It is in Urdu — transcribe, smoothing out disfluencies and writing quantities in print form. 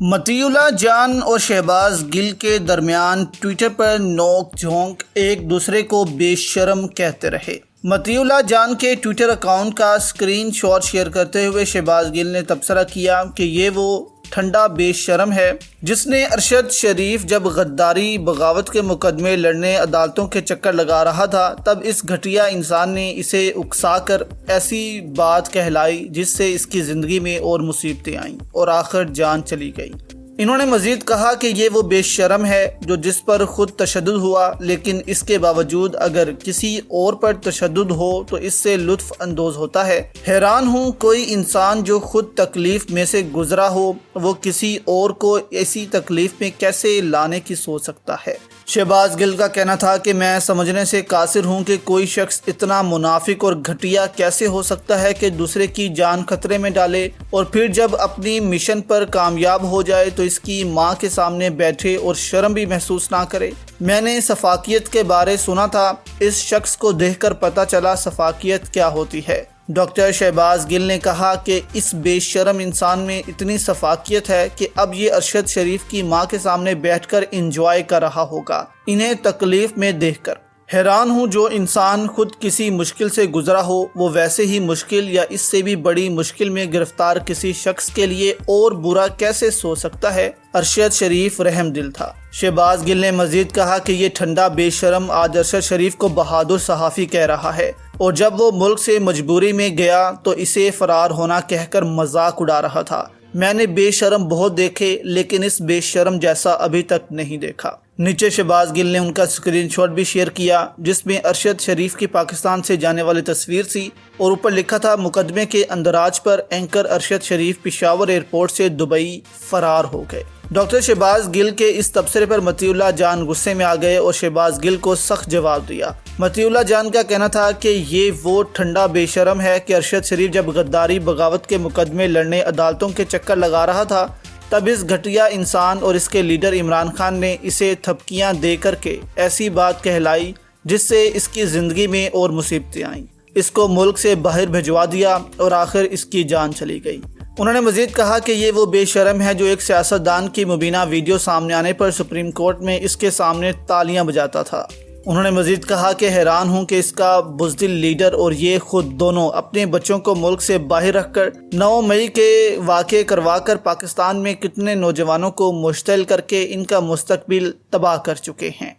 مطیع اللہ جان اور شہباز گل کے درمیان ٹویٹر پر نوک جھونک ایک دوسرے کو بے شرم کہتے رہے۔ مطیع اللہ جان کے ٹویٹر اکاؤنٹ کا اسکرین شاٹ شیئر کرتے ہوئے شہباز گل نے تبصرہ کیا کہ یہ وہ ٹھنڈا بے شرم ہے جس نے ارشد شریف جب غداری بغاوت کے مقدمے لڑنے عدالتوں کے چکر لگا رہا تھا تب اس گھٹیا انسان نے اسے اکسا کر ایسی بات کہلائی جس سے اس کی زندگی میں اور مصیبتیں آئیں اور آخر جان چلی گئی۔ انہوں نے مزید کہا کہ یہ وہ بے شرم ہے جو جس پر خود تشدد ہوا لیکن اس کے باوجود اگر کسی اور پر تشدد ہو تو اس سے لطف اندوز ہوتا ہے۔ حیران ہوں کوئی انسان جو خود تکلیف میں سے گزرا ہو وہ کسی اور کو ایسی تکلیف میں کیسے لانے کی سوچ سکتا ہے۔ شہباز گل کا کہنا تھا کہ میں سمجھنے سے قاصر ہوں کہ کوئی شخص اتنا منافق اور گھٹیا کیسے ہو سکتا ہے کہ دوسرے کی جان خطرے میں ڈالے اور پھر جب اپنی مشن پر کامیاب ہو جائے تو اس کی ماں کے سامنے بیٹھے اور شرم بھی محسوس نہ کرے۔ میں نے سفاکیت کے بارے سنا تھا، اس شخص کو دیکھ کر پتہ چلا سفاکیت کیا ہوتی ہے۔ ڈاکٹر شہباز گل نے کہا کہ اس بے شرم انسان میں اتنی سفاکیت ہے کہ اب یہ ارشد شریف کی ماں کے سامنے بیٹھ کر انجوائے کر رہا ہوگا انہیں تکلیف میں دیکھ کر۔ حیران ہوں جو انسان خود کسی مشکل سے گزرا ہو وہ ویسے ہی مشکل یا اس سے بھی بڑی مشکل میں گرفتار کسی شخص کے لیے اور برا کیسے سوچ سکتا ہے۔ ارشد شریف رحم دل تھا۔ شہباز گل نے مزید کہا کہ یہ ٹھنڈا بے شرم آج ارشد شریف کو بہادر صحافی کہہ رہا ہے اور جب وہ ملک سے مجبوری میں گیا تو اسے فرار ہونا کہہ کر مذاق اڑا رہا تھا۔ میں نے بے شرم بہت دیکھے لیکن اس بے شرم جیسا ابھی تک نہیں دیکھا۔ نیچے شہباز گل نے ان کا اسکرین شاٹ بھی شیئر کیا جس میں ارشد شریف کی پاکستان سے جانے والی تصویر تھی اور اوپر لکھا تھا مقدمے کے اندراج پر اینکر ارشد شریف پشاور ایئرپورٹ سے دبئی فرار ہو گئے۔ ڈاکٹر شہباز گل کے اس تبصرے پر مطیع اللہ جان غصے میں آ گئے اور شہباز گل کو سخت جواب دیا۔ مطیع اللہ جان کا کہنا تھا کہ یہ وہ ٹھنڈا بے شرم ہے کہ ارشد شریف جب غداری بغاوت کے مقدمے لڑنے عدالتوں کے چکر لگا رہا تھا تب اس گھٹیا انسان اور اس کے لیڈر عمران خان نے اسے تھپکیاں دے کر کے ایسی بات کہلائی جس سے اس کی زندگی میں اور مصیبتیں آئیں، اس کو ملک سے باہر بھجوا دیا اور آخر اس کی جان چلی گئی۔ انہوں نے مزید کہا کہ یہ وہ بے شرم ہے جو ایک سیاستدان کی مبینہ ویڈیو سامنے آنے پر سپریم کورٹ میں اس کے سامنے تالیاں بجاتا تھا۔ انہوں نے مزید کہا کہ حیران ہوں کہ اس کا بزدل لیڈر اور یہ خود دونوں اپنے بچوں کو ملک سے باہر رکھ کر 9 مئی کے واقعے کروا کر پاکستان میں کتنے نوجوانوں کو مشتعل کر کے ان کا مستقبل تباہ کر چکے ہیں۔